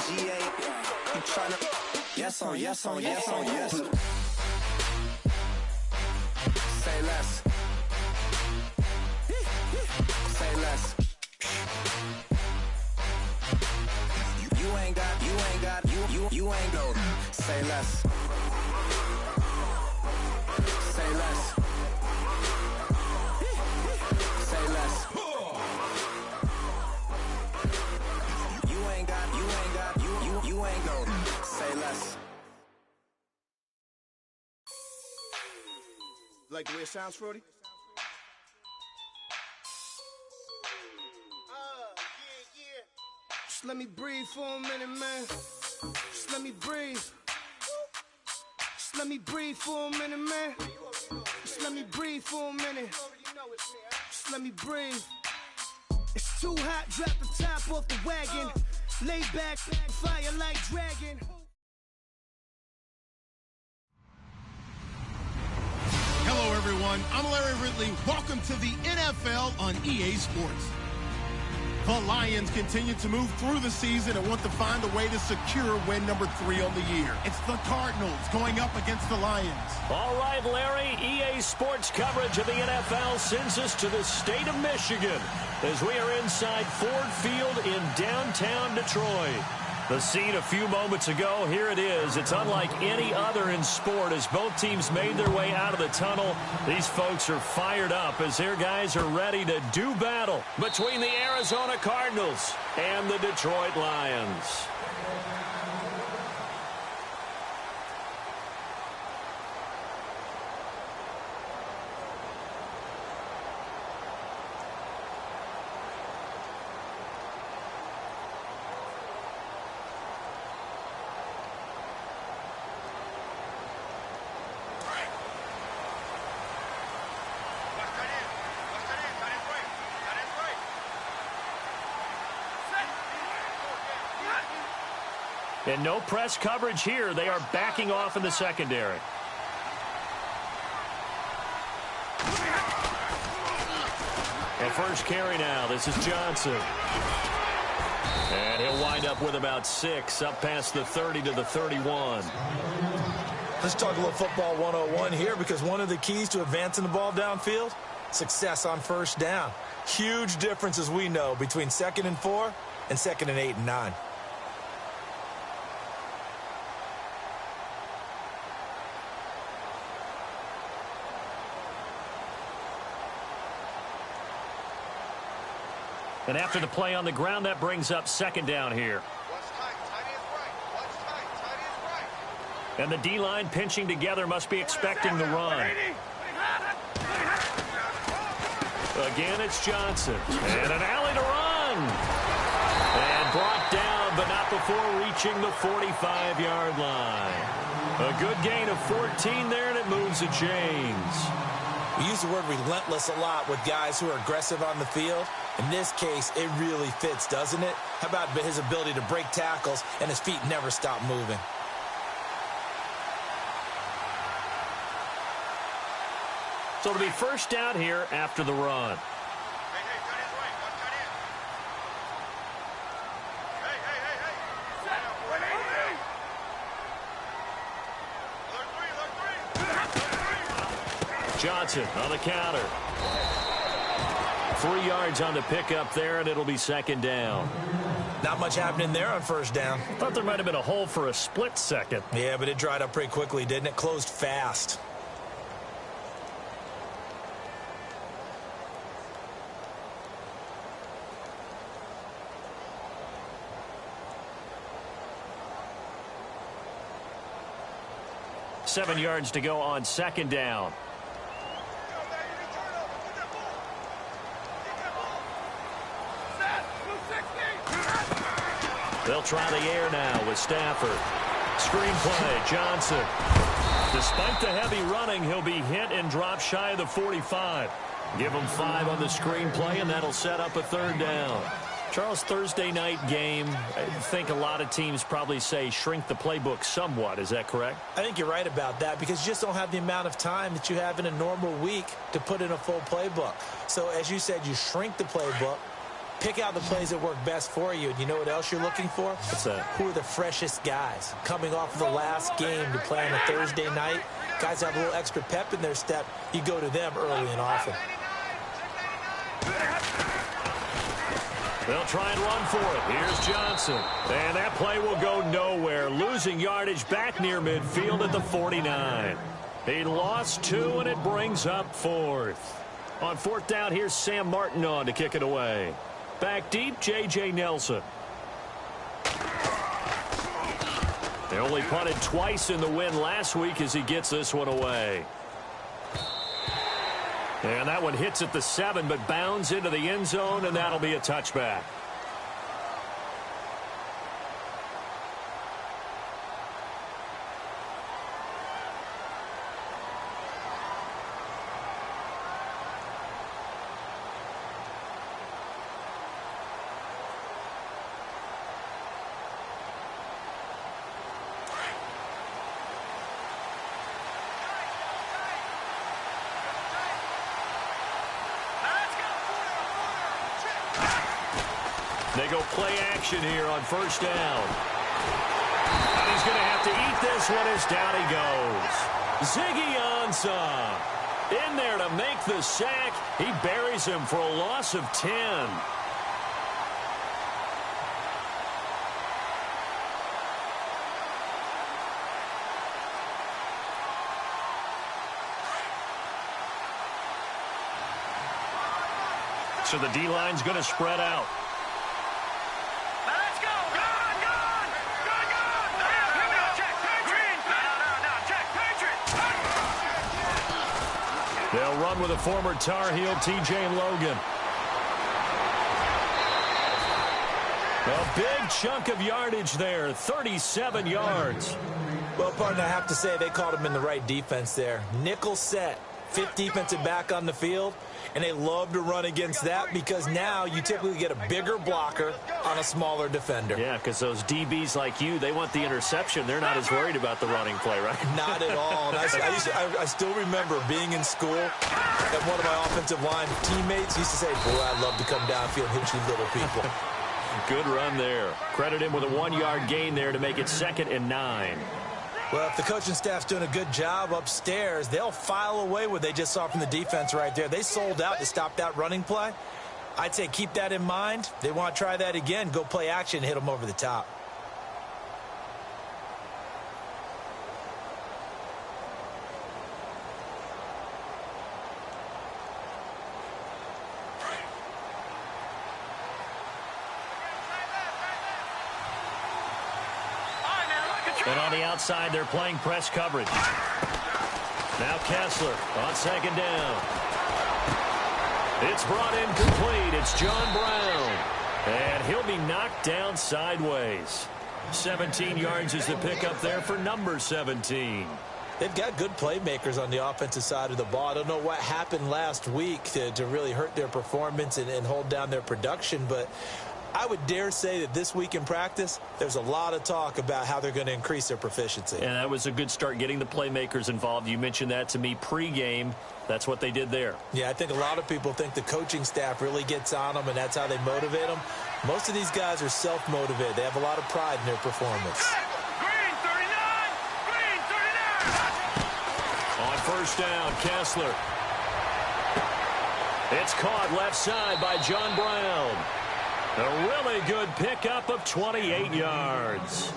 GA. You tryna? Yes on yes on yes on yes. Say less. Say less. You ain't got, you ain't go. Say less. Say less. Say less. You ain't got, you ain't go. Say less. Like the way it sounds, Frody? Just let me breathe for a minute, man. Just let me breathe. Just let me breathe for a minute, man. Just let me breathe for a minute. Just let me breathe. It's too hot, drop the top off the wagon. Lay back, fire like dragon. Hello, everyone. I'm Larry Ridley. Welcome to the NFL on EA Sports. The Lions continue to move through the season and want to find a way to secure win number 3 on the year. It's the Cardinals going up against the Lions. All right, Larry, EA Sports coverage of the NFL sends us to the state of Michigan as we are inside Ford Field in downtown Detroit. The scene a few moments ago, here it is. It's unlike any other in sport as both teams made their way out of the tunnel. These folks are fired up as their guys are ready to do battle between the Arizona Cardinals and the Detroit Lions. And no press coverage here. They are backing off in the secondary. The first carry now. This is Johnson. And he'll wind up with about 6, up past the 30 to the 31. Let's talk a little football 101 here, because one of the keys to advancing the ball downfield, success on first down. Huge difference, as we know, between 2nd and 4 and 2nd and 8 and 9. And after the play on the ground, that brings up 2nd down here. And the D-line pinching together must be expecting the run. Again, it's Johnson. And an alley to run. And brought down, but not before reaching the 45-yard line. A good gain of 14 there, and it moves the chains. We use the word relentless a lot with guys who are aggressive on the field. In this case, it really fits, doesn't it? How about his ability to break tackles and his feet never stop moving? So it'll be first down here after the run. Johnson on the counter. 3 yards on the pickup there, and it'll be 2nd down. Not much happening there on first down. Thought there might have been a hole for a split second. Yeah, but it dried up pretty quickly, didn't it? Closed fast. Seven yards to go on 2nd down. They'll try the air now with Stafford. Screen play, Johnson. Despite the heavy running, he'll be hit and drop shy of the 45. Give him 5 on the screen play, and that'll set up a 3rd down. Charles, Thursday night game, I think a lot of teams probably say shrink the playbook somewhat. Is that correct? I think you're right about that, because you just don't have the amount of time that you have in a normal week to put in a full playbook. So, as you said, you shrink the playbook. Pick out the plays that work best for you. And you know what else you're looking for? What's that? Who are the freshest guys? Coming off of the last game to play on a Thursday night, guys have a little extra pep in their step. You go to them early and often. They'll try and run for it. Here's Johnson. And that play will go nowhere. Losing yardage back near midfield at the 49. He lost 2, and it brings up 4th. On 4th down, here's Sam Martin on to kick it away. Back deep, J.J. Nelson. They only punted twice in the win last week as he gets this one away. And that one hits at the 7, but bounds into the end zone, and that'll be a touchback. They go play action here on 1st down. And he's going to have to eat this one as down he goes. Ziggy Ansah in there to make the sack. He buries him for a loss of 10. So the D-line's going to spread out. They'll run with a former Tar Heel, T.J. Logan. A big chunk of yardage there, 37 yards. Well, partner, I have to say they called him in the right defense there. Nickel set, 5th defensive back on the field, and they love to run against that because now you typically get a bigger blocker on a smaller defender. Yeah, because those DBs like you, they want the interception. They're not as worried about the running play, right? Not at all. And I still remember being in school, and one of my offensive line teammates used to say, boy, I'd love to come downfield and hit you little people. Good run there. Credit him with a 1-yard gain there to make it 2nd and 9. Well, if the coaching staff's doing a good job upstairs, they'll file away what they just saw from the defense right there. They sold out to stop that running play. I'd say keep that in mind. They want to try that again. Go play action, hit them over the top. And on the outside, they're playing press coverage. Now Kessler on 2nd down. It's brought in complete. It's John Brown. And he'll be knocked down sideways. 17 yards is the pickup there for number 17. They've got good playmakers on the offensive side of the ball. I don't know what happened last week to really hurt their performance and hold down their production, but I would dare say that this week in practice, there's a lot of talk about how they're going to increase their proficiency. And that was a good start, getting the playmakers involved. You mentioned that to me pregame. That's what they did there. Yeah, I think a lot of people think the coaching staff really gets on them, and that's how they motivate them. Most of these guys are self-motivated. They have a lot of pride in their performance. Green 39! Green 39! On 1st down, Kessler. It's caught left side by John Brown. A really good pickup of 28 yards.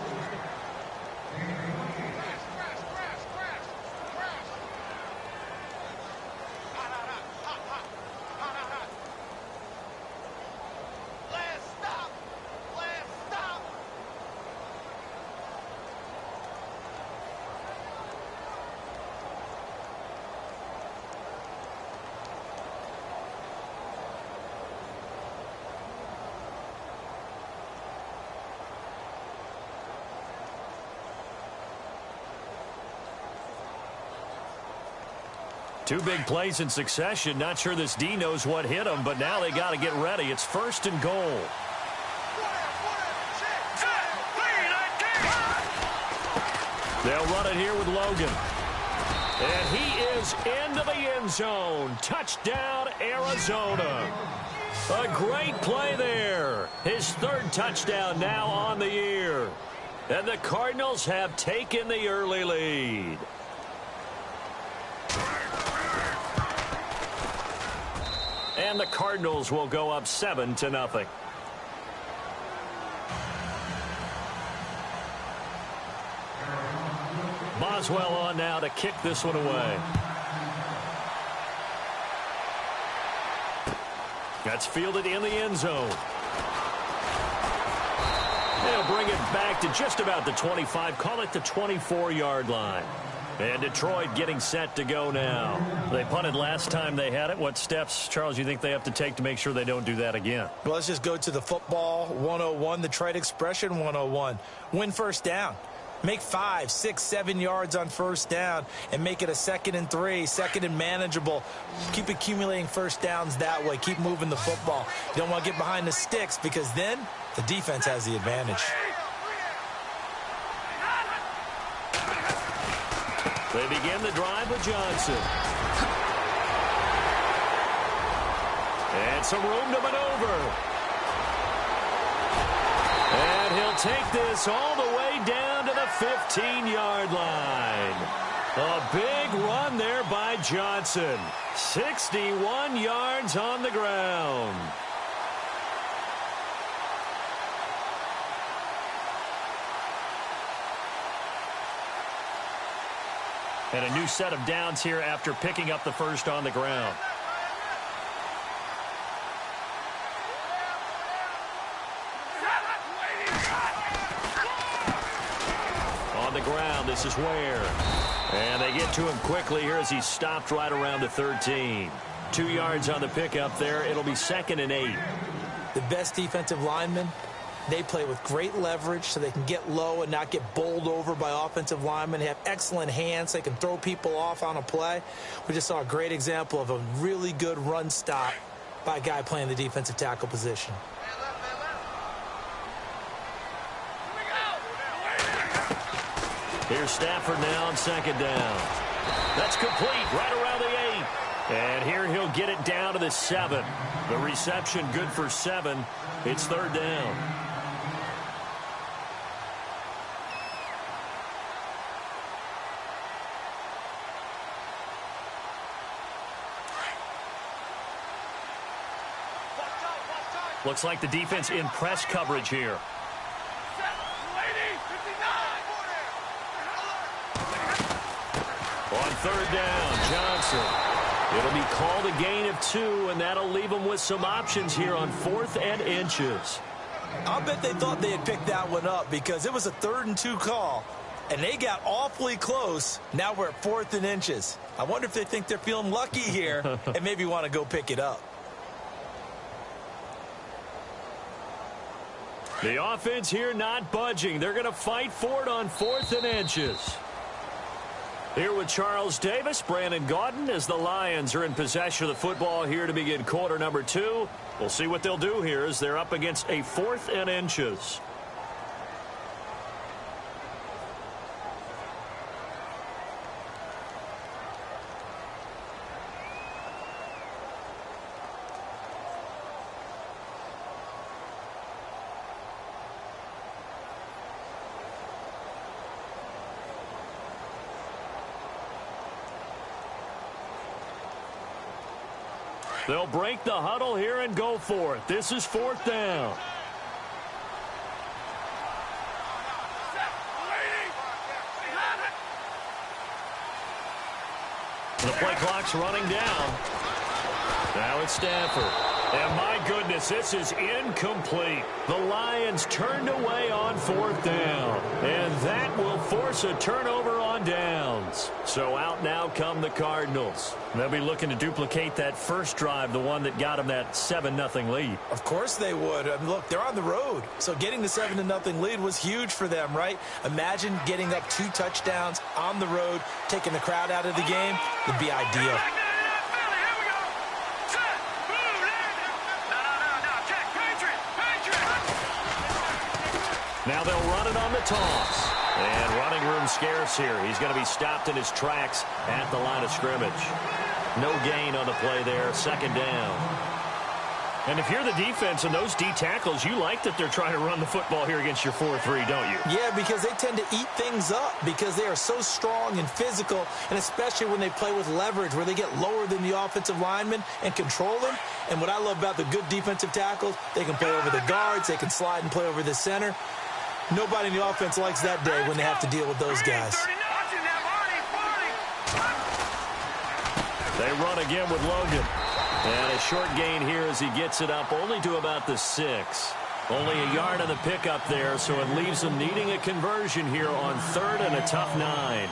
Two big plays in succession. Not sure this D knows what hit him, but now they got to get ready. It's 1st and goal. They'll run it here with Logan. And he is into the end zone. Touchdown, Arizona. A great play there. His third touchdown now on the year. And the Cardinals have taken the early lead. And the Cardinals will go up 7-0. Boswell on now to kick this one away. That's fielded in the end zone. They'll bring it back to just about the 25, call it the 24-yard line. And Detroit getting set to go now. They punted last time they had it. What steps, Charles, you think they have to take to make sure they don't do that again? Well, let's just go to the football 101, the trade expression 101. Win first down. Make 5, 6, 7 yards on first down and make it a 2nd and 3, 2nd and manageable. Keep accumulating first downs that way. Keep moving the football. You don't want to get behind the sticks because then the defense has the advantage. They begin the drive with Johnson. And some room to maneuver. And he'll take this all the way down to the 15-yard line. A big run there by Johnson. 61 yards on the ground. And a new set of downs here after picking up the first on the ground. On the ground, this is Ware. And they get to him quickly here as he's stopped right around the 13. 2 yards on the pickup there. It'll be 2nd and 8. The best defensive linemen, they play with great leverage so they can get low and not get bowled over by offensive linemen. They have excellent hands. They can throw people off on a play. We just saw a great example of a really good run stop by a guy playing the defensive tackle position. Here's Stafford now on 2nd down. That's complete right around the 8. And here he'll get it down to the 7. The reception good for 7. It's 3rd down. Looks like the defense in press coverage here. On 3rd down, Johnson. It'll be called a gain of 2, and that'll leave them with some options here on 4th and inches. I'll bet they thought they had picked that one up because it was a 3rd and 2 call, and they got awfully close. Now we're at 4th and inches. I wonder if they think they're feeling lucky here and maybe want to go pick it up. The offense here not budging. They're going to fight for it on 4th and inches. Here with Charles Davis, Brandon Gaudin, as the Lions are in possession of the football here to begin quarter number 2. We'll see what they'll do here as they're up against a 4th and inches. They'll break the huddle here and go for it. This is 4th down. The play clock's running down. Now it's Stafford. And my goodness, this is incomplete. The Lions turned away on 4th down. And that will force a turnover on downs. So out now come the Cardinals. They'll be looking to duplicate that first drive, the one that got them that 7-0 lead. Of course they would. I mean, look, they're on the road. So getting the 7-0 lead was huge for them, right? Imagine getting up 2 touchdowns on the road, taking the crowd out of the game. Would be ideal. Now they'll run it on the toss. And running room scarce here. He's going to be stopped in his tracks at the line of scrimmage. No gain on the play there. 2nd down. And if you're the defense and those D tackles, you like that they're trying to run the football here against your 4-3, don't you? Yeah, because they tend to eat things up because they are so strong and physical, and especially when they play with leverage where they get lower than the offensive linemen and control them. And what I love about the good defensive tackles, they can play over the guards, they can slide and play over the center. Nobody in the offense likes that day when they have to deal with those guys. They run again with Logan. And a short gain here as he gets it up only to about the 6. Only a yard on the pickup there, so it leaves them needing a conversion here on 3rd and a tough 9.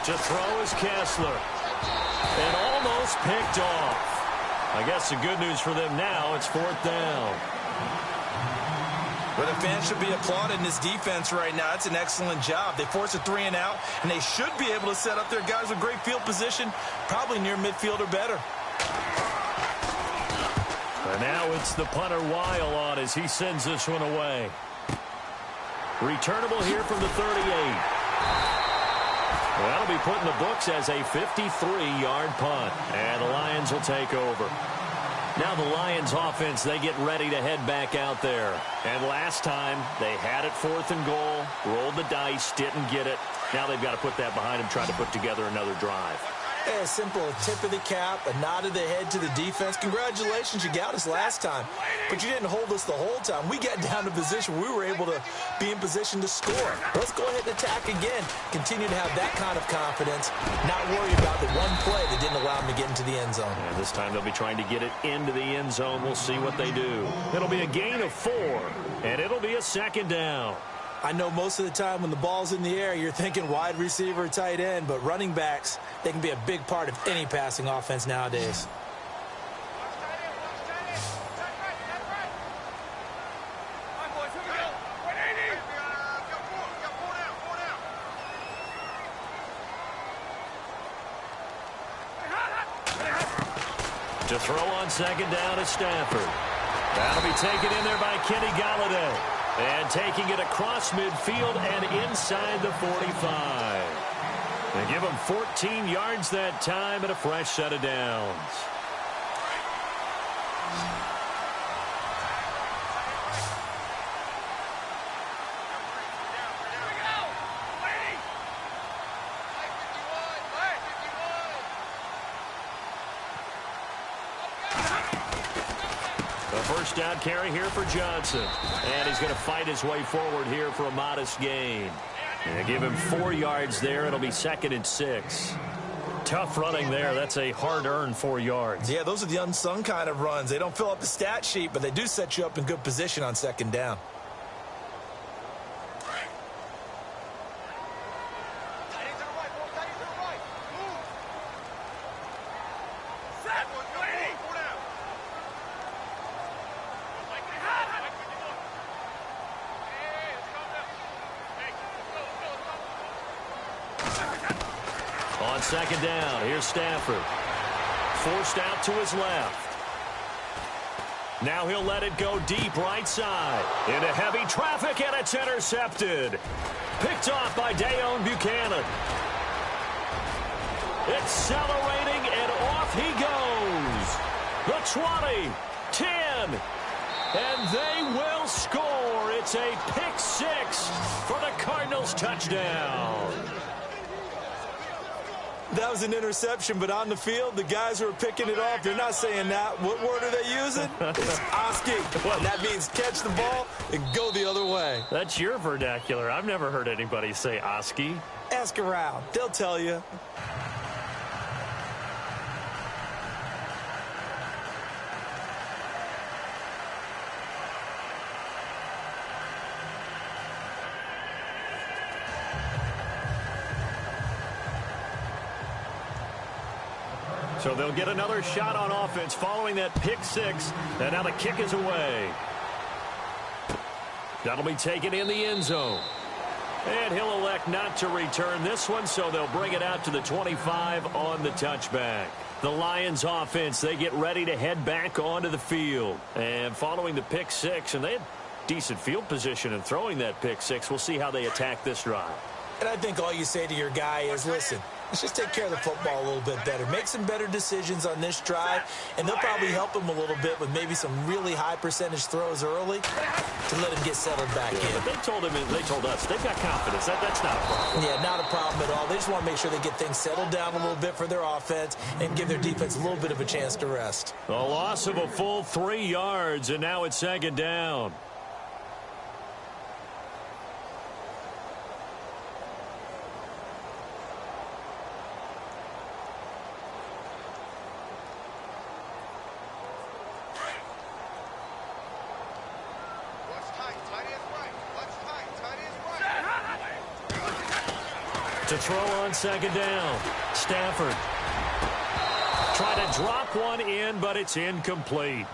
To throw is Kessler. And almost picked off. I guess the good news for them now, it's 4th down. But the fans should be applauding this defense right now. It's an excellent job. They force a 3 and out, and they should be able to set up their guys with great field position, probably near midfield or better. And now it's the punter Weil on as he sends this one away. Returnable here from the 38. That'll be put in the books as a 53-yard punt. And the Lions will take over. Now the Lions offense, they get ready to head back out there. And last time, they had it 4th and goal, rolled the dice, didn't get it. Now they've got to put that behind them, try to put together another drive. A simple tip of the cap, a nod of the head to the defense. Congratulations, you got us last time. But you didn't hold us the whole time. We got down to position where we were able to be in position to score. Let's go ahead and attack again. Continue to have that kind of confidence. Not worry about the one play that didn't allow them to get into the end zone. And this time they'll be trying to get it into the end zone. We'll see what they do. It'll be a gain of 4, and it'll be a 2nd down. I know most of the time when the ball's in the air, you're thinking wide receiver, tight end, but running backs, they can be a big part of any passing offense nowadays. To throw on 2nd down is Stafford. That'll be taken in there by Kenny Golladay. And taking it across midfield and inside the 45. They give him 14 yards that time and a fresh set of downs. First down carry here for Johnson. And he's going to fight his way forward here for a modest gain. And they give him 4 yards there. It'll be 2nd and 6. Tough running there. That's a hard-earned 4 yards. Yeah, those are the unsung kind of runs. They don't fill up the stat sheet, but they do set you up in good position on 2nd down. On 2nd down, here's Stafford. Forced out to his left. Now he'll let it go deep right side. Into heavy traffic, and it's intercepted. Picked off by Dayon Buchanan. Accelerating, and off he goes. The 20, 10, and they will score. It's a pick 6 for the Cardinals touchdown. That was an interception, but on the field, the guys who are picking it off, they're not saying that. What word are they using? It's Oski. And that means catch the ball and go the other way. That's your vernacular. I've never heard anybody say Oski. Ask around. They'll tell you. So they'll get another shot on offense following that pick 6. And now the kick is away. That'll be taken in the end zone. And he'll elect not to return this one, so they'll bring it out to the 25 on the touchback. The Lions offense, they get ready to head back onto the field. And following the pick six, and they had decent field position in throwing that pick six, we'll see how they attack this drive. And I think all you say to your guy is, listen, let's just take care of the football a little bit better. Make some better decisions on this drive, and they'll probably help him a little bit with maybe some really high percentage throws early to let him get settled back in. But they told us, they've got confidence. That's not a problem. Yeah, not a problem at all. They just want to make sure they get things settled down a little bit for their offense and give their defense a little bit of a chance to rest. A loss of a full 3 yards, and now it's second down. To throw on second down. Stafford. Try to drop one in, but it's incomplete.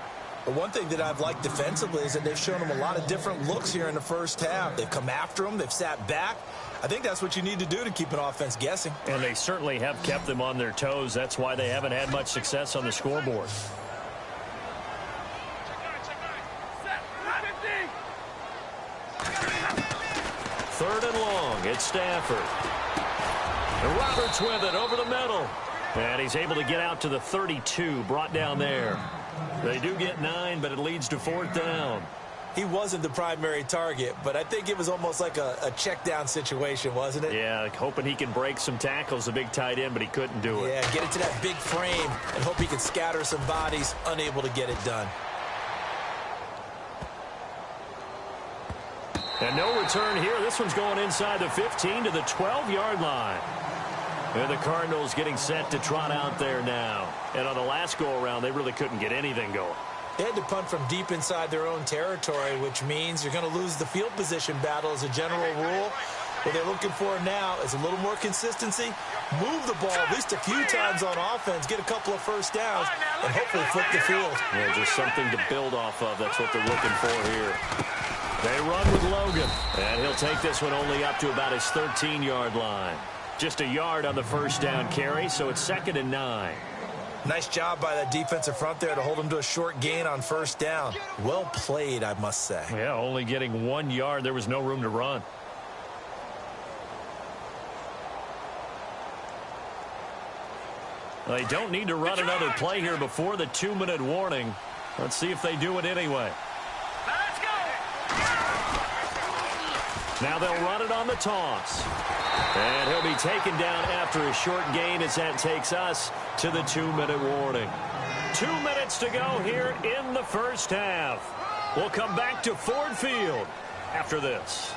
But one thing that I've liked defensively is that they've shown them a lot of different looks here in the first half. They've come after them. They've sat back. I think that's what you need to do to keep an offense guessing. And they certainly have kept them on their toes. That's why they haven't had much success on the scoreboard. Third and long. It's Stafford. And Roberts with it over the middle. And he's able to get out to the 32, brought down there. They do get 9, but it leads to fourth down. He wasn't the primary target, but I think it was almost like a check down situation, wasn't it? Yeah, hoping he can break some tackles, the big tight end, but he couldn't do it. Yeah, get it to that big frame and hope he can scatter some bodies, unable to get it done. And no return here. This one's going inside the 15 to the 12-yard line. And the Cardinals getting set to trot out there now. And on the last go-around, they really couldn't get anything going. They had to punt from deep inside their own territory, which means you're going to lose the field position battle as a general rule. What they're looking for now is a little more consistency, move the ball at least a few times on offense, get a couple of first downs, and hopefully flip the field. Yeah, just something to build off of. That's what they're looking for here. They run with Logan, and he'll take this one only up to about his 13-yard line. Just a yard on the first down carry, so it's 2nd and 9. Nice job by that defensive front there to hold him to a short gain on first down. Well played, I must say. Yeah, only getting 1 yard. There was no room to run. They don't need to run another play here before the 2-minute warning. Let's see if they do it anyway. Let's go! Now they'll run it on the toss. And he'll be taken down after a short gain as that takes us to the 2-minute warning. 2 minutes to go here in the first half. We'll come back to Ford Field after this.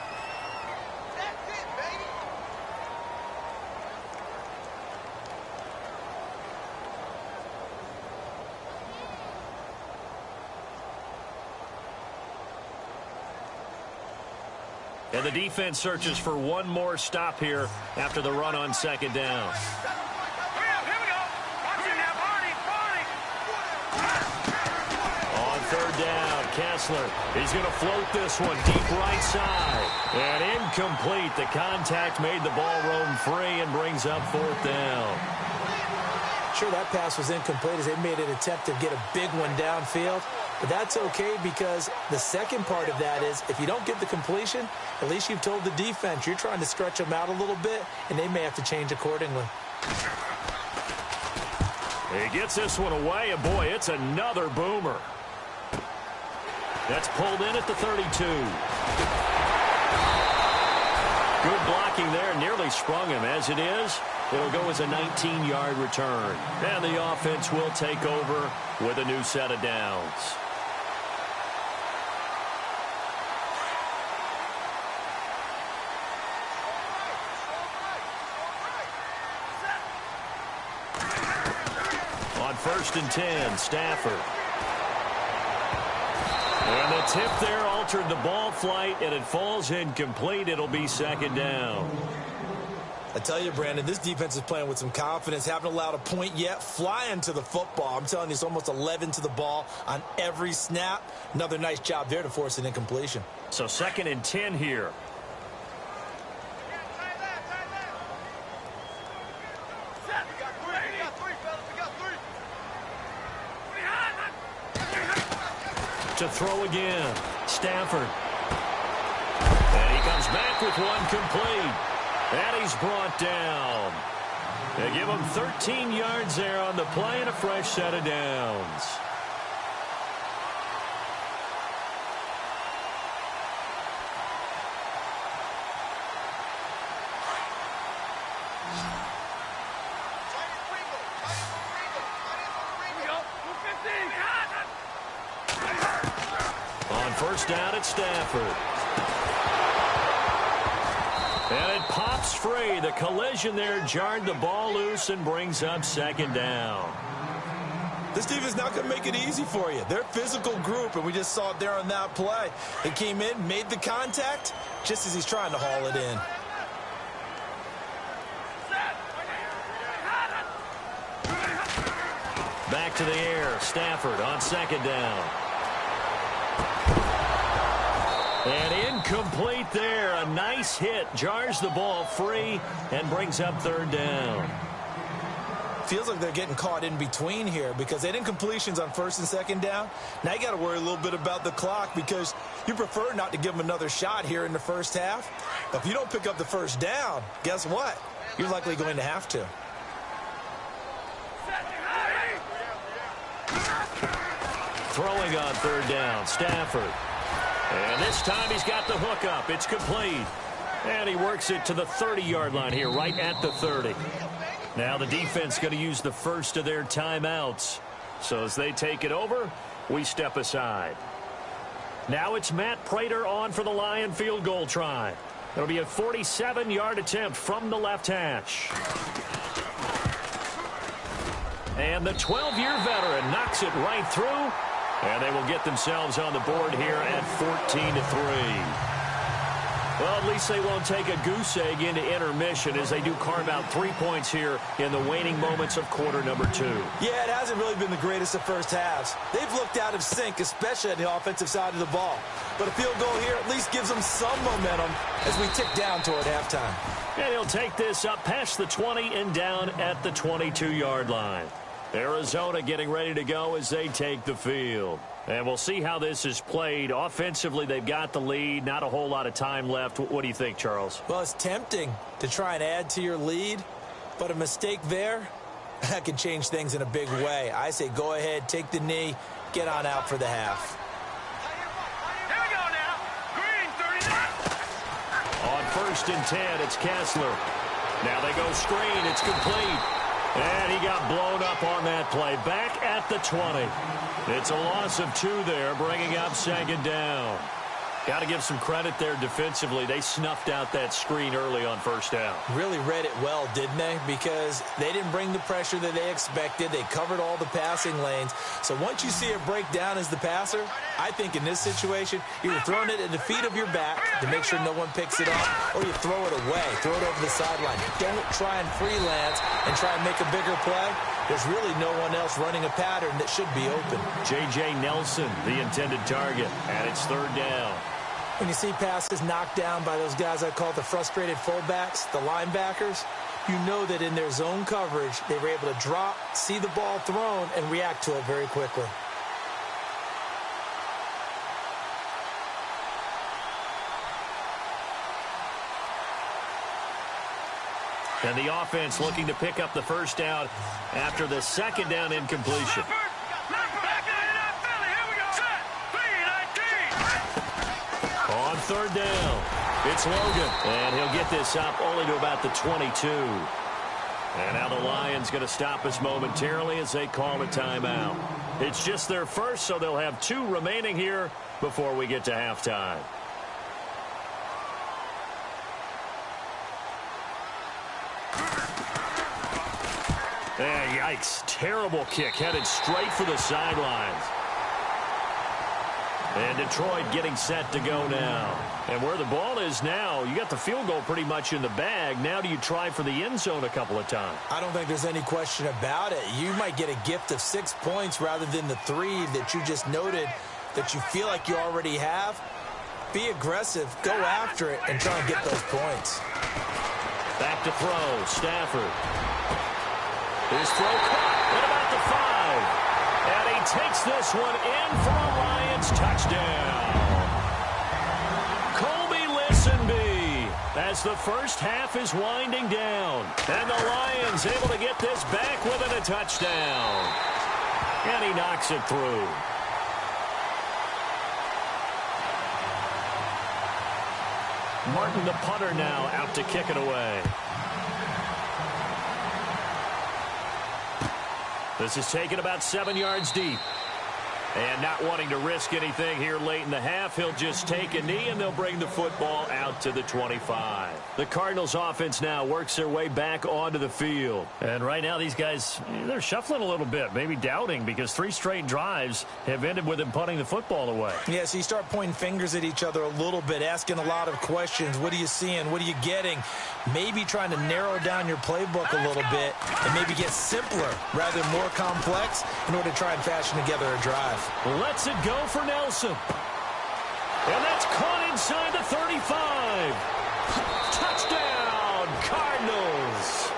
And the defense searches for one more stop here after the run on second down. On third down, Kessler. He's going to float this one deep right side. And incomplete. The contact made the ball roam free and brings up fourth down. Sure, that pass was incomplete as they made an attempt to get a big one downfield. But that's okay because the second part of that is if you don't get the completion, at least you've told the defense you're trying to stretch them out a little bit, and they may have to change accordingly. He gets this one away, and boy, it's another boomer. That's pulled in at the 32. Good blocking there, nearly sprung him. As it is, it'll go as a 19-yard return. And the offense will take over with a new set of downs. On 1st and 10, Stafford. And the tip there altered the ball flight, and it falls incomplete. It'll be second down. I tell you, Brandon, this defense is playing with some confidence. Haven't allowed a point yet. Flying to the football. I'm telling you, it's almost 11 to the ball on every snap. Another nice job there to force an incompletion. So 2nd and 10 here. To throw again. Stafford. And he comes back with one complete. And he's brought down. They give him 13 yards there on the play and a fresh set of downs. On 1st down at Stafford. And it pops free. The collision there jarred the ball loose and brings up 2nd down. This team is not going to make it easy for you. They're a physical group, and we just saw it there on that play. He came in, made the contact, just as he's trying to haul it in. Back to the air. Stafford on 2nd down. And incomplete there. A nice hit. Jars the ball free and brings up 3rd down. Feels like they're getting caught in between here because they didn't completions on 1st and 2nd down. Now you got to worry a little bit about the clock because you prefer not to give them another shot here in the 1st half. But if you don't pick up the 1st down, guess what? You're likely going to have to. Throwing on 3rd down. Stafford. And this time he's got the hook up. It's complete. And he works it to the 30-yard line here, right at the 30. Now the defense going to use the first of their timeouts. So as they take it over, we step aside. Now it's Matt Prater on for the Lion field goal try. It'll be a 47-yard attempt from the left hash. And the 12-year veteran knocks it right through. And they will get themselves on the board here at 14-3. Well, at least they won't take a goose egg into intermission as they do carve out 3 points here in the waning moments of quarter number 2. Yeah, it hasn't really been the greatest of first halves. They've looked out of sync, especially on the offensive side of the ball. But a field goal here at least gives them some momentum as we tick down toward halftime. And he'll take this up past the 20 and down at the 22-yard line. Arizona getting ready to go as they take the field. And we'll see how this is played. Offensively, they've got the lead. Not a whole lot of time left. What do you think, Charles? Well, it's tempting to try and add to your lead, but a mistake there, that can change things in a big way. I say go ahead, take the knee, get on out for the half. Here we go now. Green, 39. On 1st and 10, it's Kessler. Now they go screen. It's complete. And he got blown up on that play. Back at the 20. It's a loss of 2 there, bringing up 2nd down. Got to give some credit there defensively. They snuffed out that screen early on 1st down. Really read it well, didn't they? Because they didn't bring the pressure that they expected. They covered all the passing lanes. So once you see it break down as the passer, I think in this situation, you're throwing it at the feet of your back to make sure no one picks it up, or you throw it away, throw it over the sideline. Don't try and freelance and try and make a bigger play. There's really no one else running a pattern that should be open. J.J. Nelson, the intended target, and it's 3rd down. When you see passes knocked down by those guys I call the frustrated fullbacks, the linebackers, you know that in their zone coverage, they were able to drop, see the ball thrown, and react to it very quickly. And the offense looking to pick up the 1st down after the 2nd down incompletion. On 3rd down, it's Logan. And he'll get this up only to about the 22. And now the Lions going to stop us momentarily as they call a timeout. It's just their first, so they'll have 2 remaining here before we get to halftime. Yikes. Terrible kick headed straight for the sidelines. And Detroit getting set to go now. And where the ball is now, you got the field goal pretty much in the bag. Now do you try for the end zone a couple of times? I don't think there's any question about it. You might get a gift of 6 points rather than the 3 that you just noted that you feel like you already have. Be aggressive, go after it, and try and get those points. Back to throw, Stafford. His throw caught at about the 5. And he takes this one in for a Lions touchdown. Colby Listenby as the first half is winding down. And the Lions able to get this back within a touchdown. And he knocks it through. Martin, the punter, now out to kick it away. This is taken about 7 yards deep. And not wanting to risk anything here late in the half, he'll just take a knee, and they'll bring the football out to the 25. The Cardinals offense now works their way back onto the field. And right now, these guys, they're shuffling a little bit, maybe doubting, because 3 straight drives have ended with them punting the football away. Yeah, so you start pointing fingers at each other a little bit, asking a lot of questions. What are you seeing? What are you getting? Maybe trying to narrow down your playbook a little bit and maybe get simpler rather than more complex in order to try and fashion together a drive. Lets it go for Nelson. And that's caught inside the 35. Touchdown, Cardinals.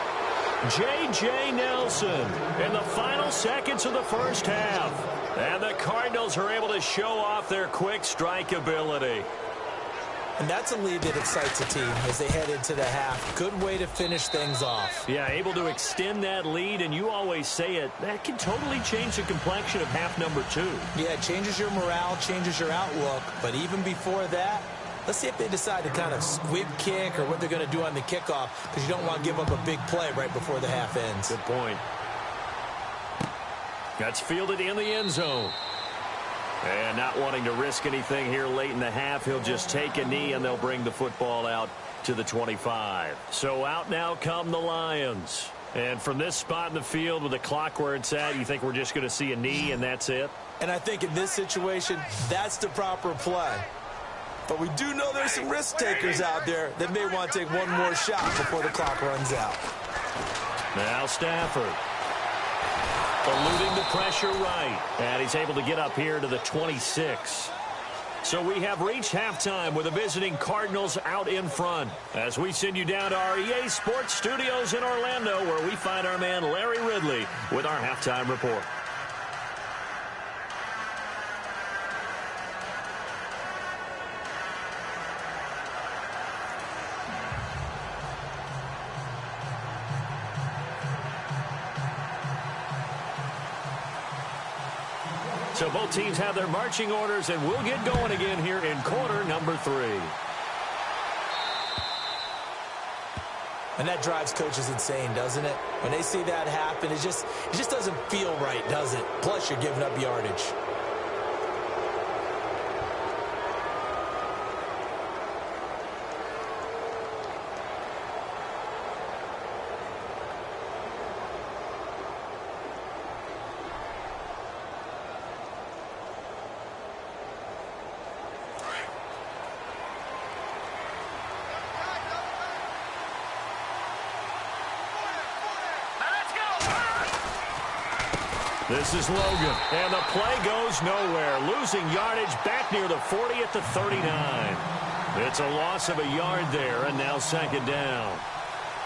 J.J. Nelson in the final seconds of the first half. And the Cardinals are able to show off their quick strike ability. And that's a lead that excites a team as they head into the half. Good way to finish things off. Yeah, able to extend that lead, and you always say it, that can totally change the complexion of half number 2. Yeah, it changes your morale, changes your outlook. But even before that, let's see if they decide to kind of squib kick or what they're going to do on the kickoff, because you don't want to give up a big play right before the half ends. Good point. That's fielded in the end zone. And not wanting to risk anything here late in the half, he'll just take a knee, and they'll bring the football out to the 25. So out now come the Lions. And from this spot in the field with the clock where it's at, you think we're just going to see a knee and that's it? And I think in this situation, that's the proper play. But we do know there's some risk takers out there that may want to take one more shot before the clock runs out. Now Stafford. Eluding the pressure right. And he's able to get up here to the 26. So we have reached halftime with the visiting Cardinals out in front. As we send you down to our EA Sports Studios in Orlando, where we find our man Larry Ridley with our halftime report. So both teams have their marching orders, and we'll get going again here in quarter number 3. And that drives coaches insane, doesn't it? When they see that happen, it just doesn't feel right, does it? Plus, you're giving up yardage. This is Logan, and the play goes nowhere, losing yardage back near the 40 at the 39. It's a loss of a yard there, and now second down.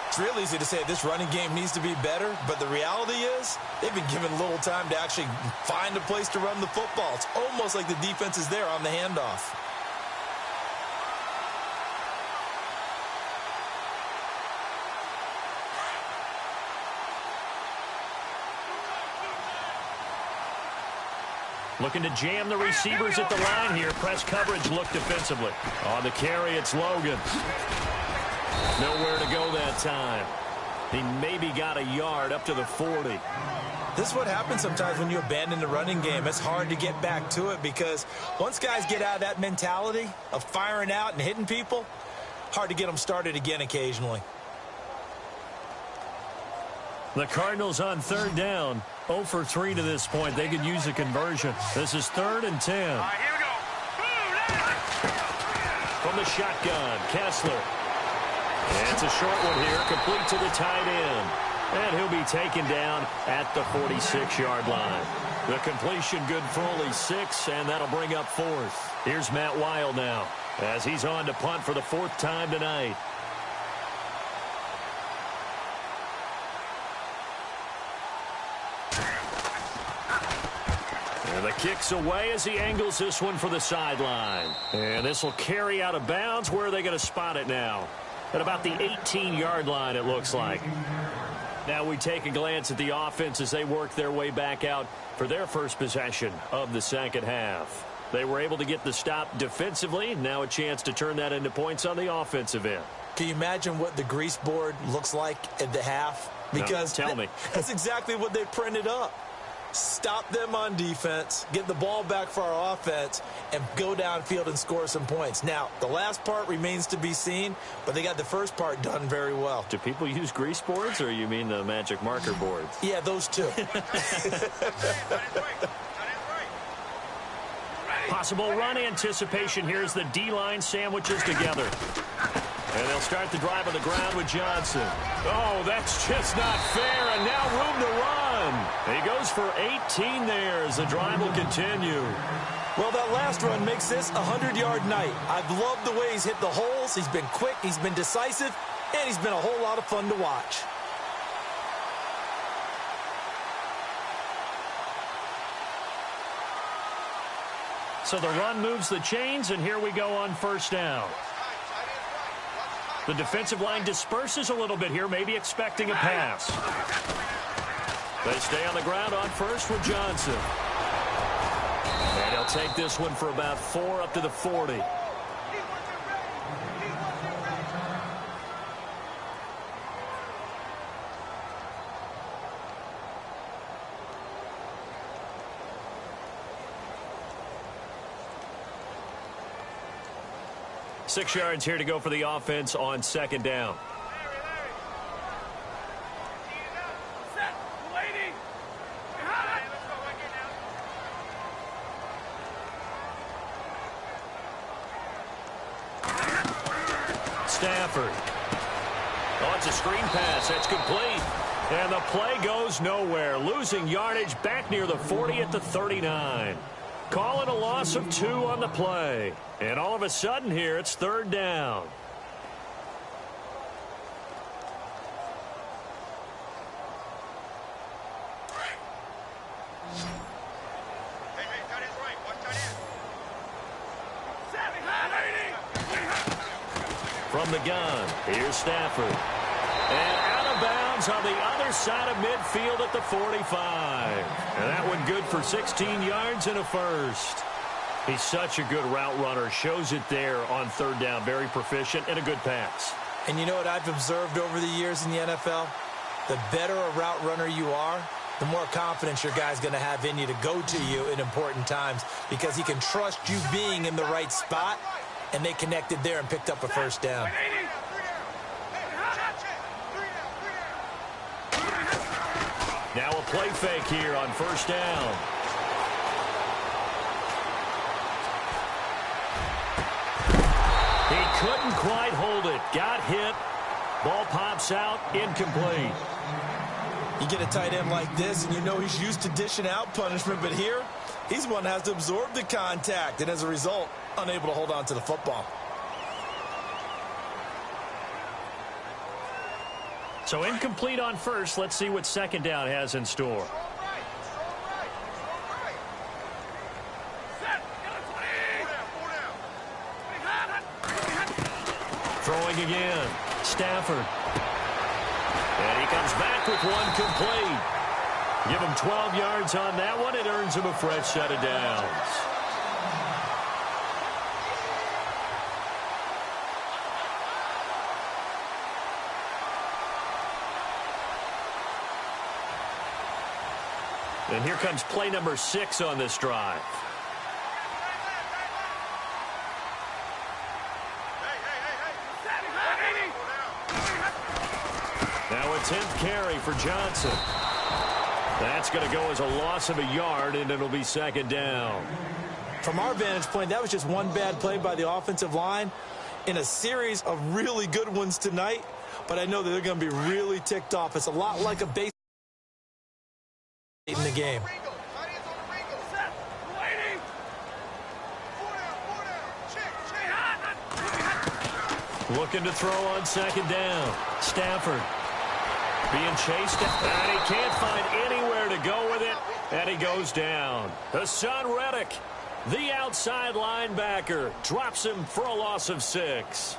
It's real easy to say this running game needs to be better, but the reality is they've been given little time to actually find a place to run the football. It's almost like the defense is there on the handoff. Looking to jam the receivers at the line here. Press coverage look defensively. On the carry, it's Logan. Nowhere to go that time. He maybe got a yard up to the 40. This is what happens sometimes when you abandon the running game. It's hard to get back to it because once guys get out of that mentality of firing out and hitting people, hard to get them started again occasionally. The Cardinals on third down. 0 for 3 to this point. They could use a conversion. This is 3rd and 10. All right, here we go. From the shotgun, Kessler. And it's a short one here, complete to the tight end. And he'll be taken down at the 46-yard line. The completion good for only 6, and that'll bring up 4th. Here's Matt Wild now. as he's on to punt for the 4th time tonight. And the kick's away as he angles this one for the sideline. And this will carry out of bounds. Where are they going to spot it now? At about the 18-yard line, it looks like. Now we take a glance at the offense as they work their way back out for their first possession of the second half. They were able to get the stop defensively. Now a chance to turn that into points on the offensive end. Can you imagine what the grease board looks like at the half? Because no, tell me. That's exactly what they printed up. Stop them on defense, get the ball back for our offense, and go downfield and score some points. Now, the last part remains to be seen, but they got the first part done very well. Do people use grease boards, or you mean the magic marker boards? Yeah, those two. Possible run anticipation. Here's the D-line sandwiches together. And they'll start the drive on the ground with Johnson. Oh, that's just not fair, and now room to run. He goes for 18 there as the drive will continue. Well, that last run makes this a 100-yard night. I've loved the way he's hit the holes. He's been quick, he's been decisive, and he's been a whole lot of fun to watch. So the run moves the chains, and here we go on first down. The defensive line disperses a little bit here, maybe expecting a pass. They stay on the ground on first with Johnson. And he'll take this one for about 4 up to the 40. Six yards here to go for the offense on second down. Stafford. Oh, it's a screen pass. That's complete. And the play goes nowhere. Losing yardage back near the 40 at the 39. Calling a loss of 2 on the play. And all of a sudden here, it's third down. From the gun, here's Stafford. And out of bounds on the other side of midfield at the 45. And that one good for 16 yards and a first. He's such a good route runner. Shows it there on third down. Very proficient and a good pass. And you know what I've observed over the years in the NFL? The better a route runner you are, the more confidence your guy's going to have in you to go to you in important times because he can trust you being in the right spot, and they connected there and picked up a first down. Now a play fake here on first down. He couldn't quite hold it. Got hit. Ball pops out. Incomplete. You get a tight end like this, and you know he's used to dishing out punishment, but here, he's the one that has to absorb the contact, and as a result, unable to hold on to the football. So incomplete on first. Let's see what second down has in store. Throwing again. Stafford. And he comes back with one complete. Give him 12 yards on that one. It earns him a fresh set of downs. And here comes play number 6 on this drive. Now a 10th carry for Johnson. That's going to go as a loss of a yard, and it'll be second down. From our vantage point, that was just one bad play by the offensive line in a series of really good ones tonight, but I know that they're going to be really ticked off. It's a lot like a base in the game. Looking to throw on second down. Stafford being chased, and he can't find anywhere to go with it, and he goes down. Hassan Reddick, the outside linebacker, drops him for a loss of 6.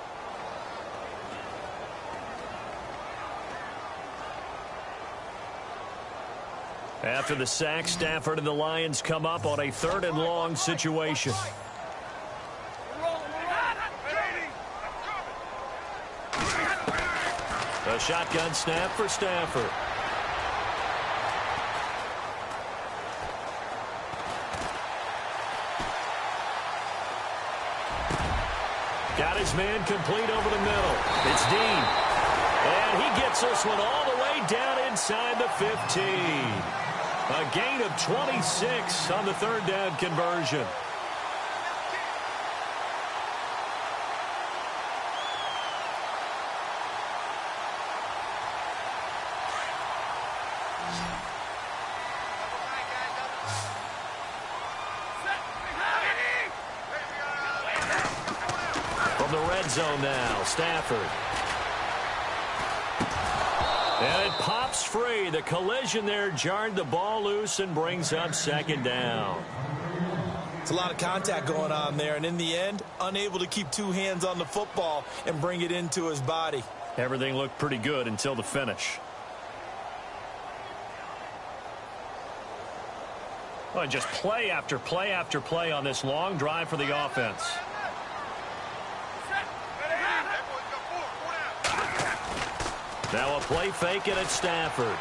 After the sack, Stafford and the Lions come up on a 3rd and long situation. A shotgun snap for Stafford. Got his man complete over the middle. It's Dean. And he gets this one all the way down inside the 15. A gain of 26 on the 3rd down conversion. From the red zone now, Stafford. And it pops free. The collision there jarred the ball loose and brings up 2nd down. It's a lot of contact going on there, and in the end, unable to keep 2 hands on the football and bring it into his body. Everything looked pretty good until the finish. Well, just play after play after play on this long drive for the offense. Now a play fake, and it's Stafford.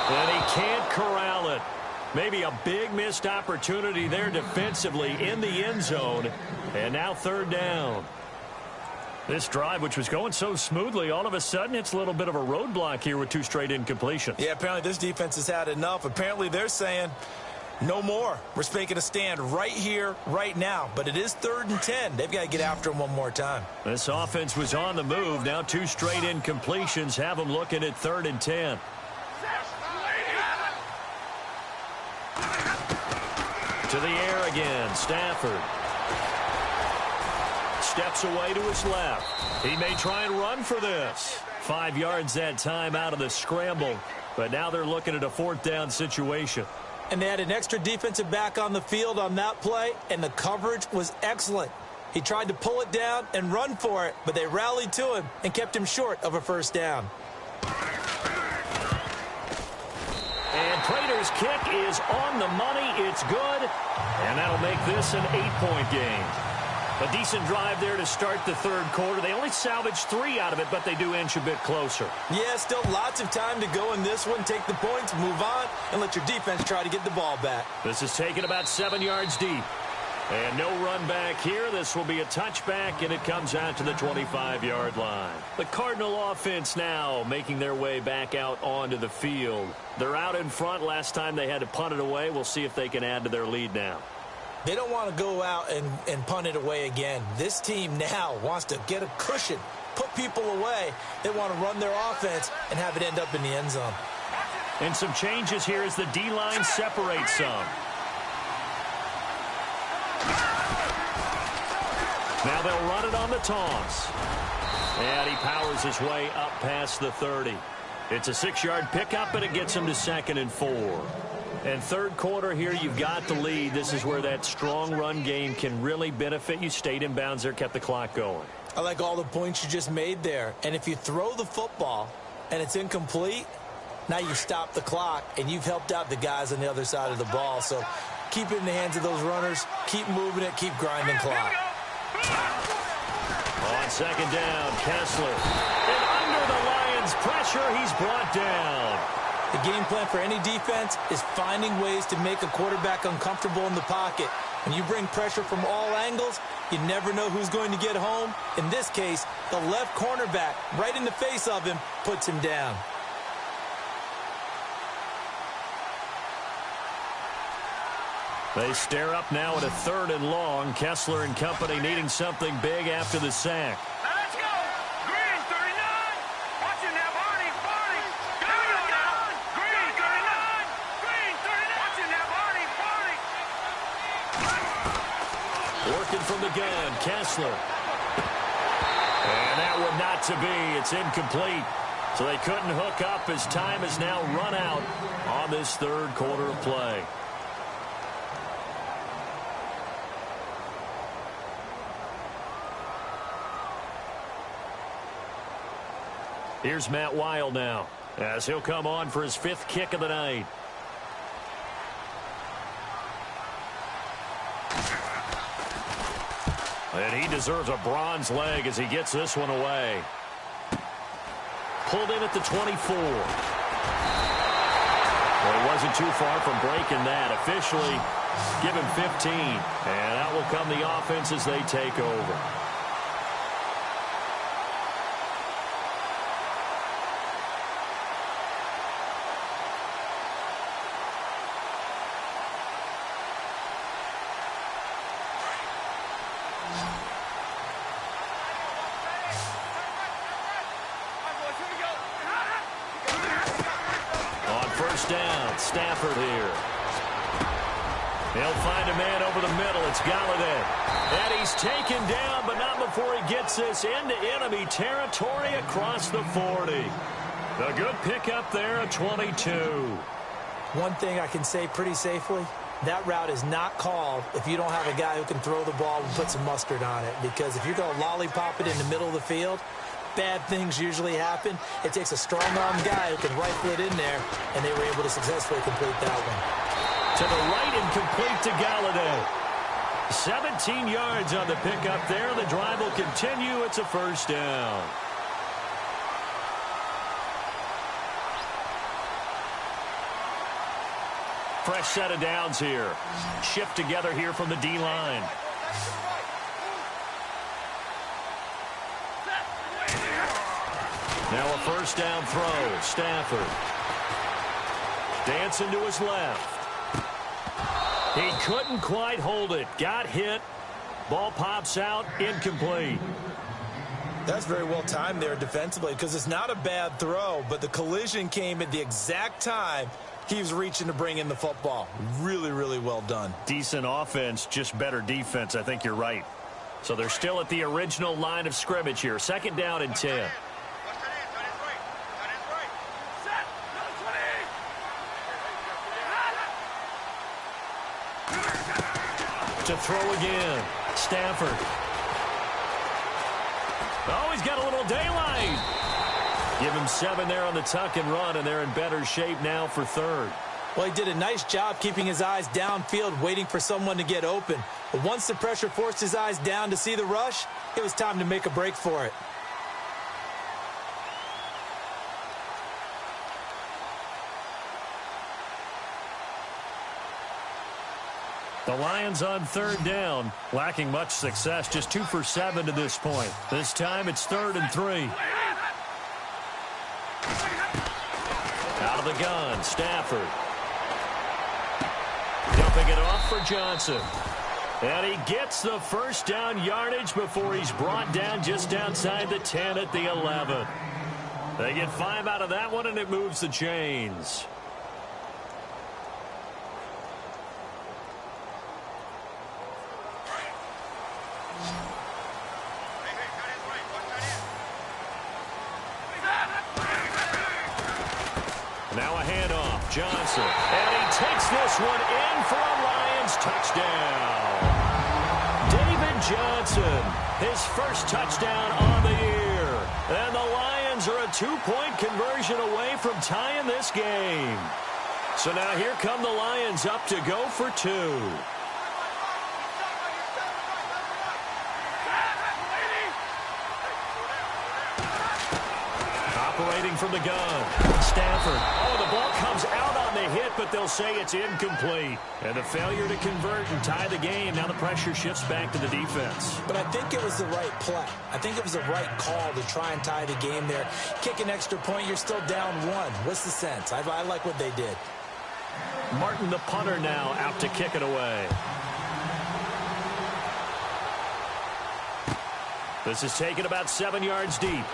And he can't corral it. Maybe a big missed opportunity there defensively in the end zone. And now 3rd down. This drive, which was going so smoothly, all of a sudden it's a little bit of a roadblock here with 2 straight incompletions. Yeah, apparently this defense has had enough. Apparently they're saying, no more. We're making a stand right here, right now. But it is 3rd and 10. They've got to get after him one more time. This offense was on the move. Now 2 straight incompletions have them looking at 3rd and 10. To the air again, Stafford. Steps away to his left. He may try and run for this. 5 yards that time out of the scramble. But now they're looking at a 4th down situation. And they had an extra defensive back on the field on that play, and the coverage was excellent. He tried to pull it down and run for it, but they rallied to him and kept him short of a 1st down. And Prater's kick is on the money. It's good. And that'll make this an 8-point game. A decent drive there to start the 3rd quarter. They only salvaged 3 out of it, but they do inch a bit closer. Yeah, still lots of time to go in this one. Take the points, move on, and let your defense try to get the ball back. This is taken about 7 yards deep. And no run back here. This will be a touchback, and it comes out to the 25-yard line. The Cardinal offense now making their way back out onto the field. They're out in front. Last time they had to punt it away. We'll see if they can add to their lead now. They don't want to go out and punt it away again. This team now wants to get a cushion, put people away. They want to run their offense and have it end up in the end zone. And some changes here as the D-line separates some. Now they'll run it on the toss. And he powers his way up past the 30. It's a 6-yard pickup, and it gets him to 2nd and 4. And 3rd quarter here, you've got the lead. This is where that strong run game can really benefit you. Stayed in bounds there, kept the clock going. I like all the points you just made there. And if you throw the football and it's incomplete, now you stop the clock, and you've helped out the guys on the other side of the ball. So keep it in the hands of those runners. Keep moving it. Keep grinding clock. On 2nd down, Kessler. And under the Lions' pressure, he's brought down. The game plan for any defense is finding ways to make a quarterback uncomfortable in the pocket. When you bring pressure from all angles, you never know who's going to get home. In this case, the left cornerback, right in the face of him, puts him down. They stare up now at a 3rd and long. Kessler and company needing something big after the sack. Now let's go. Green, 39. Watching now, Barney. Here we go now. Green, 39. Green, 39. Watching now, Barney. 4th Looking from the gun, Kessler. And that would not to be. It's incomplete. So they couldn't hook up as time has now run out on this third quarter of play. Here's Matt Wild now as he'll come on for his 5th kick of the night. And he deserves a bronze leg as he gets this one away. Pulled in at the 24. Well, he wasn't too far from breaking that. Officially, give him 15. And out will come the offense as they take over. Down, Stafford here. He'll find a man over the middle. It's Galladay. And he's taken down, but not before he gets this into enemy territory across the 40. A good pickup there at 22. One thing I can say pretty safely, that route is not called if you don't have a guy who can throw the ball and put some mustard on it. Because if you're going to lollipop it in the middle of the field, bad things usually happen. It takes a strong-arm guy who can rifle it in there, and they were able to successfully complete that one. To the right and complete to Galladay. 17 yards on the pickup there. The drive will continue. It's a first down. Fresh set of downs here. Shift together here from the D-line. Now a first down throw. Stafford. Dancing to his left. He couldn't quite hold it. Got hit. Ball pops out. Incomplete. That's very well timed there defensively because it's not a bad throw, but the collision came at the exact time he was reaching to bring in the football. Really, really well done. Decent offense, just better defense. I think you're right. So they're still at the original line of scrimmage here. Second down and 10. To throw again. Stafford. Oh, he's got a little daylight. Give him 7 there on the tuck and run, and they're in better shape now for third. Well, he did a nice job keeping his eyes downfield, waiting for someone to get open. But once the pressure forced his eyes down to see the rush, it was time to make a break for it. The Lions on third down, lacking much success, just 2 for 7 to this point. This time it's 3rd and 3. Out of the gun, Stafford. Dumping it off for Johnson. And he gets the first down yardage before he's brought down just outside the 10 at the 11. They get 5 out of that one, and it moves the chains. Now a handoff, Johnson. And he takes this one in for a Lions touchdown. David Johnson, his first touchdown on the year. And the Lions are a 2-point conversion away from tying this game. So now here come the Lions up to go for 2. Operating from the gun. Stafford. Oh, the ball comes out on the hit, but they'll say it's incomplete. And the failure to convert and tie the game. Now the pressure shifts back to the defense. But I think it was the right play. I think it was the right call to try and tie the game there. Kick an extra point, you're still down 1. What's the sense? I like what they did. Martin, the punter, now out to kick it away. This is taken about 7 yards deep.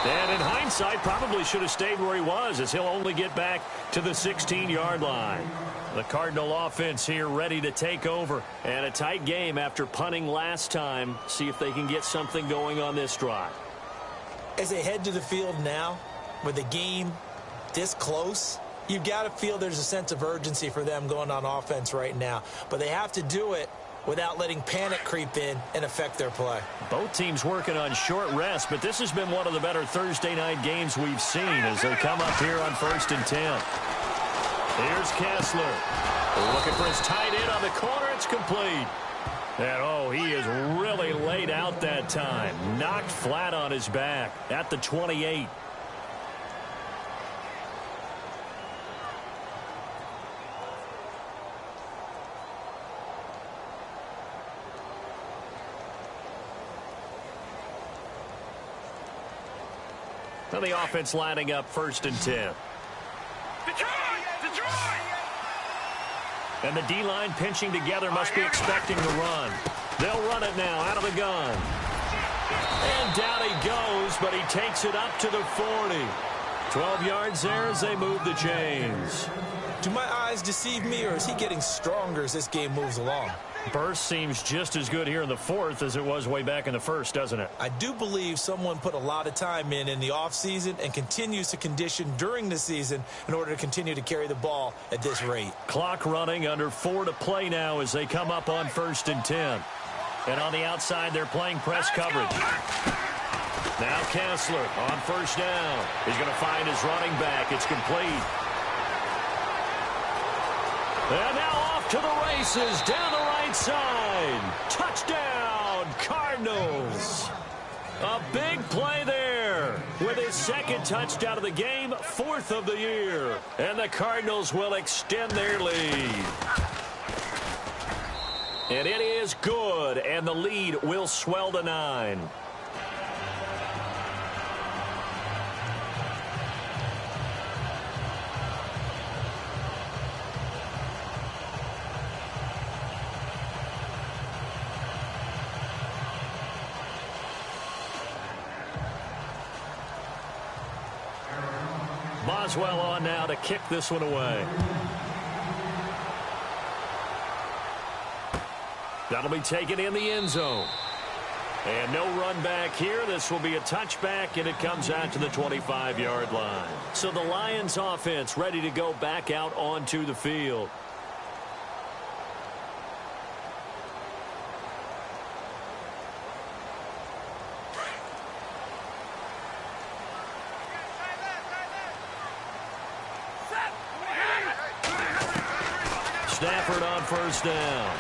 And in hindsight, probably should have stayed where he was, as he'll only get back to the 16-yard line. The Cardinal offense here ready to take over. And a tight game after punting last time. See if they can get something going on this drive. As they head to the field now, with the game this close, you've got to feel there's a sense of urgency for them going on offense right now. But they have to do it without letting panic creep in and affect their play. Both teams working on short rest, but this has been one of the better Thursday night games we've seen as they come up here on 1st and 10. Here's Kessler. Looking for his tight end on the corner. It's complete. And, oh, he is really laid out that time. Knocked flat on his back at the 28. Now the offense lining up 1st and 10. And the D-line pinching together must be expecting the run. They'll run it now out of the gun. And down he goes, but he takes it up to the 40. 12 yards there as they move the chains. Do my eyes deceive me, or is he getting stronger as this game moves along? Burst seems just as good here in the 4th as it was way back in the 1st, doesn't it? I do believe someone put a lot of time in the offseason and continues to condition during the season in order to continue to carry the ball at this rate. Clock running, under 4 to play now as they come up on 1st and 10. And on the outside, they're playing press coverage. Now Kessler on 1st down. He's going to find his running back. It's complete. And now off to the races down the right side. Touchdown, Cardinals. A big play there with his 2nd touchdown of the game, 4th of the year. And the Cardinals will extend their lead. And it is good, and the lead will swell to 9. Boswell on now to kick this one away. That'll be taken in the end zone. And no run back here. This will be a touchback, and it comes out to the 25-yard line. So the Lions offense ready to go back out onto the field. Stafford on 1st down.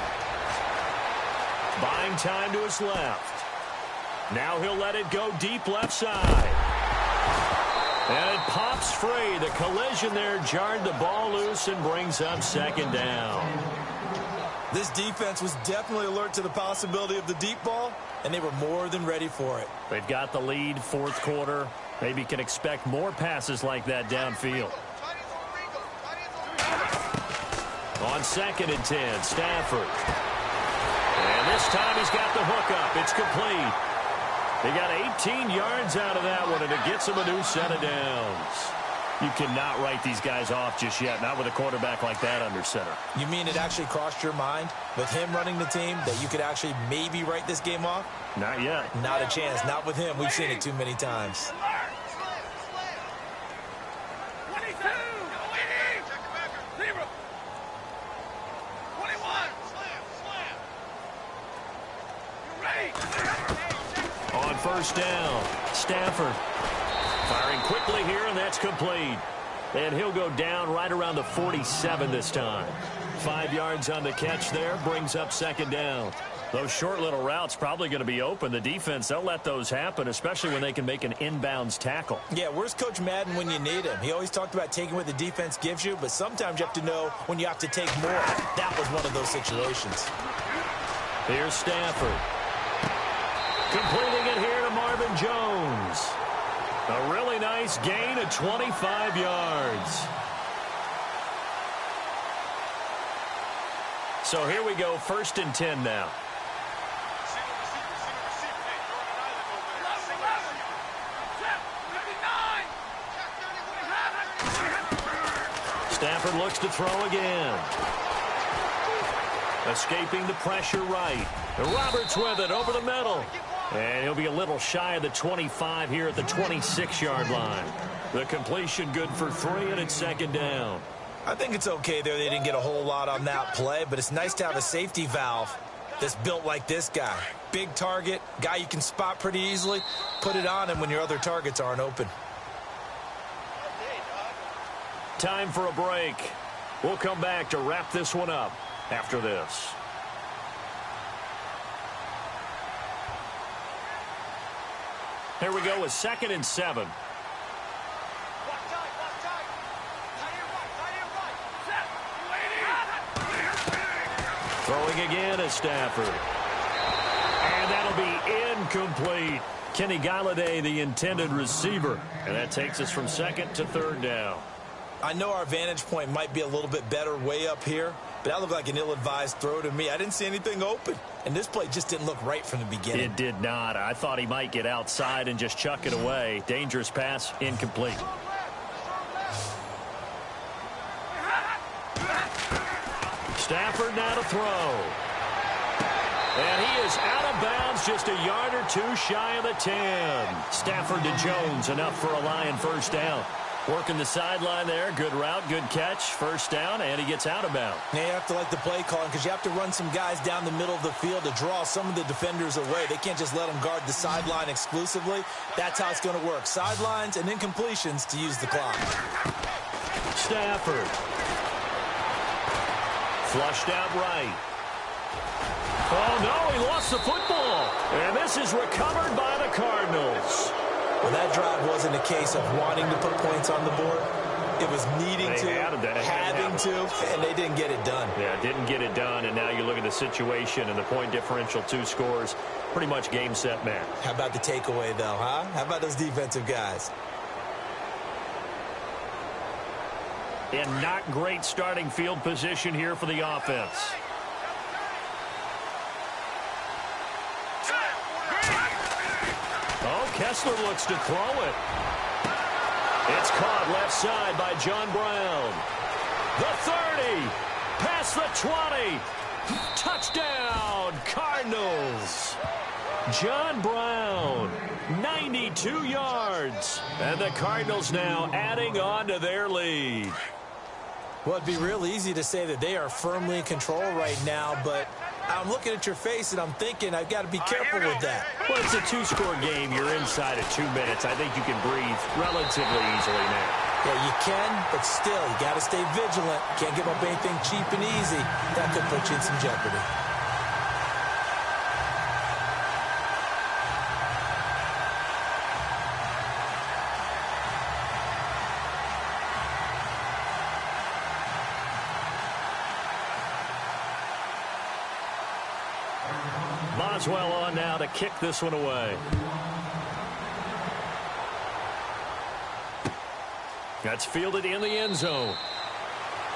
Buying time to his left. Now he'll let it go deep left side. And it pops free. The collision there jarred the ball loose and brings up 2nd down. This defense was definitely alert to the possibility of the deep ball, and they were more than ready for it. They've got the lead, 4th quarter. Maybe can expect more passes like that downfield. On 2nd and 10, Stafford. And this time he's got the hook up. It's complete. They got 18 yards out of that one, and it gets him a new set of downs. You cannot write these guys off just yet, not with a quarterback like that under center. You mean it actually crossed your mind with him running the team that you could actually maybe write this game off? Not yet. Not a chance. Not with him. We've seen it too many times. On 1st down, Stafford firing quickly here, and that's complete. And he'll go down right around the 47 this time. 5 yards on the catch there, brings up 2nd down. Those short little routes probably going to be open. The defense, they'll let those happen, especially when they can make an inbounds tackle. Yeah, where's Coach Madden when you need him? He always talked about taking what the defense gives you, but sometimes you have to know when you have to take more. That was one of those situations. Here's Stafford. Completing it here to Marvin Jones. A really nice gain of 25 yards. So here we go, 1st and 10 now. Stafford looks to throw again. Escaping the pressure right. Roberts with it over the middle. And he'll be a little shy of the 25 here at the 26-yard line. The completion good for 3, and it's second down. I think it's okay there. They didn't get a whole lot on that play, but it's nice to have a safety valve that's built like this guy. Big target, guy you can spot pretty easily. Put it on him when your other targets aren't open. Time for a break. We'll come back to wrap this one up after this. Here we go with 2nd and 7. Throwing again is Stafford. And that'll be incomplete. Kenny Galladay, the intended receiver. And that takes us from 2nd to 3rd down. I know our vantage point might be a little bit better way up here, but that looked like an ill-advised throw to me. I didn't see anything open, and this play just didn't look right from the beginning. It did not. I thought he might get outside and just chuck it away. Dangerous pass, incomplete. Stafford now to throw. And he is out of bounds, just a yard or two shy of the 10. Stafford to Jones, enough for a Lion first down. Working the sideline there. Good route, good catch. First down, and he gets out of bounds. Now you have to like the play calling because you have to run some guys down the middle of the field to draw some of the defenders away. They can't just let them guard the sideline exclusively. That's how it's going to work. Sidelines and incompletions to use the clock. Stafford. Flushed out right. Oh, no, he lost the football. And this is recovered by the Cardinals. Well, that drive wasn't a case of wanting to put points on the board. It was needing to, having to, and they didn't get it done. Yeah, didn't get it done, and now you look at the situation and the point differential, 2 scores, pretty much game, set, match. How about the takeaway, though, huh? How about those defensive guys? And not great starting field position here for the offense. Kessler looks to throw it. It's caught left side by John Brown. The 30. Past the 20. Touchdown, Cardinals. John Brown, 92 yards. And the Cardinals now adding on to their lead. Well, it'd be real easy to say that they are firmly in control right now, but I'm looking at your face and I'm thinking I've got to be careful with that. Well, it's a 2-score game. You're inside of 2 minutes. I think you can breathe relatively easily now. Yeah, you can, but still, you got to stay vigilant. Can't give up anything cheap and easy. That could put you in some jeopardy. Boswell on now to kick this one away. That's fielded in the end zone.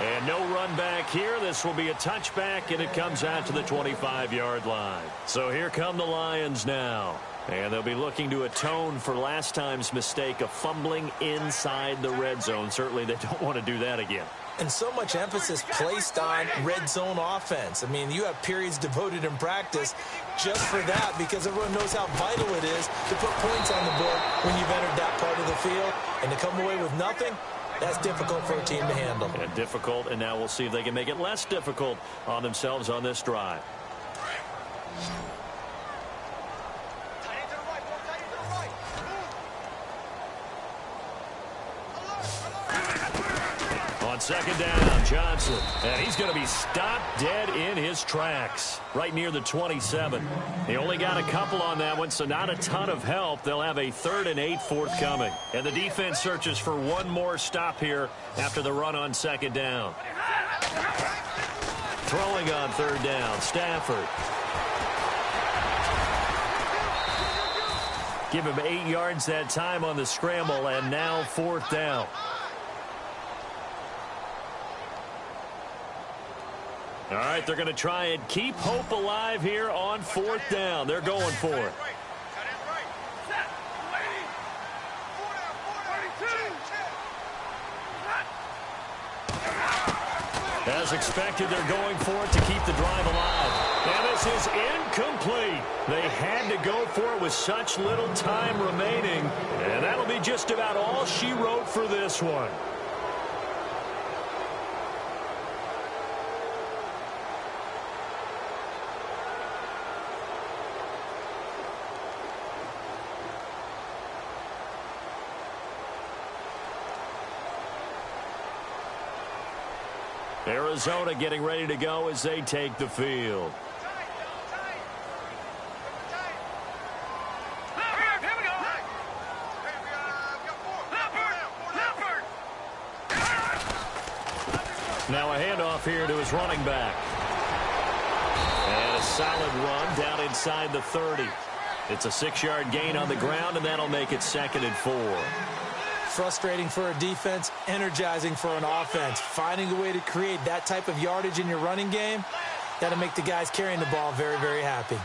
And no run back here. This will be a touchback, and it comes out to the 25-yard line. So here come the Lions now. And they'll be looking to atone for last time's mistake of fumbling inside the red zone. Certainly they don't want to do that again. And so much emphasis placed on red zone offense. I mean, you have periods devoted in practice just for that because everyone knows how vital it is to put points on the board when you've entered that part of the field. And to come away with nothing, that's difficult for a team to handle. Yeah, difficult, and now we'll see if they can make it less difficult on themselves on this drive. On second down, Johnson. And he's going to be stopped dead in his tracks, right near the 27. He only got a couple on that one, so not a ton of help. They'll have a 3rd and 8 forthcoming. And the defense searches for one more stop here after the run on second down. Throwing on 3rd down, Stafford. Give him 8 yards that time on the scramble, and now 4th down. All right, they're going to try and keep hope alive here on 4th down. They're going for it. As expected, they're going for it to keep the drive alive. And this is incomplete. They had to go for it with such little time remaining. And that'll be just about all she wrote for this one. Arizona getting ready to go as they take the field. Now a handoff here to his running back. And a solid run down inside the 30. It's a 6-yard gain on the ground, and that'll make it 2nd and 4. Frustrating for a defense, energizing for an offense. Finding a way to create that type of yardage in your running game, that'll make the guys carrying the ball very, very happy.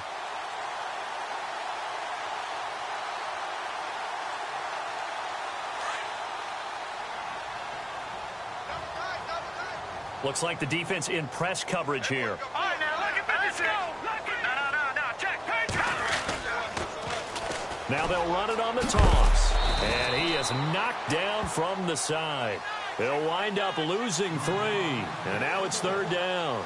Looks like the defense in press coverage here. All right, now look at this. No, check. Now they'll run it on the toss. And he is knocked down from the side. They'll wind up losing 3. And now it's 3rd down.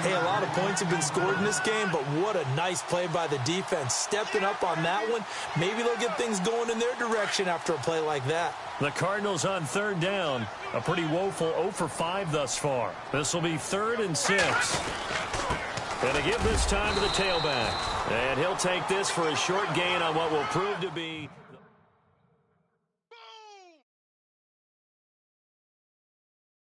Hey, a lot of points have been scored in this game, but what a nice play by the defense. Stepping up on that one. Maybe they'll get things going in their direction after a play like that. The Cardinals on 3rd down. A pretty woeful 0 for 5 thus far. This will be 3rd and 6. And to give this time to the tailback. And he'll take this for a short gain on what will prove to be